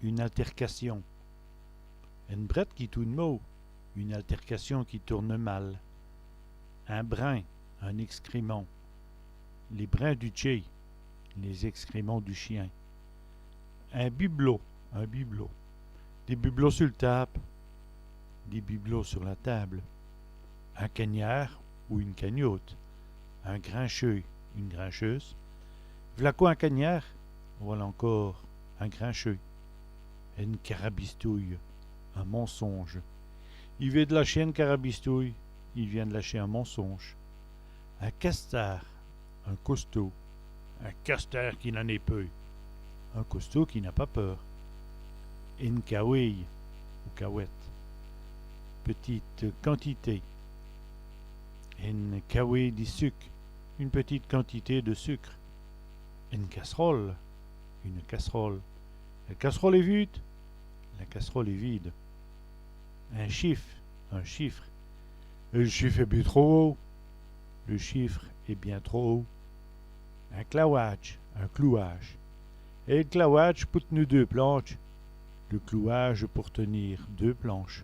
une altercation. Une brette qui tourne mot, une altercation qui tourne mal. Un brin, un excrément. Les brins du tché, les excréments du chien. Un bibelot, un bibelot. Des bibelots sur le table, des bibelots sur la table. Un cagnard ou une cagnotte. Un grincheux, une grincheuse. V'là quoi un cagnard? Voilà encore un grincheux. Une carabistouille, un mensonge. Il veut de lâcher une carabistouille, il vient de lâcher un mensonge. Un castard, un costaud. Un castor qui n'en est peu. Un costaud qui n'a pas peur. Une caouille ou cahouette. Petite quantité. Une caouille de sucre. Une petite quantité de sucre. Une casserole. Une casserole. La casserole est vide. La casserole est vide. Un chiffre. Un chiffre. Le chiffre est bien trop haut. Le chiffre est bien trop haut. Un clouage. Un clouage. Et le clouage pour tenir deux planches. Le clouage pour tenir deux planches.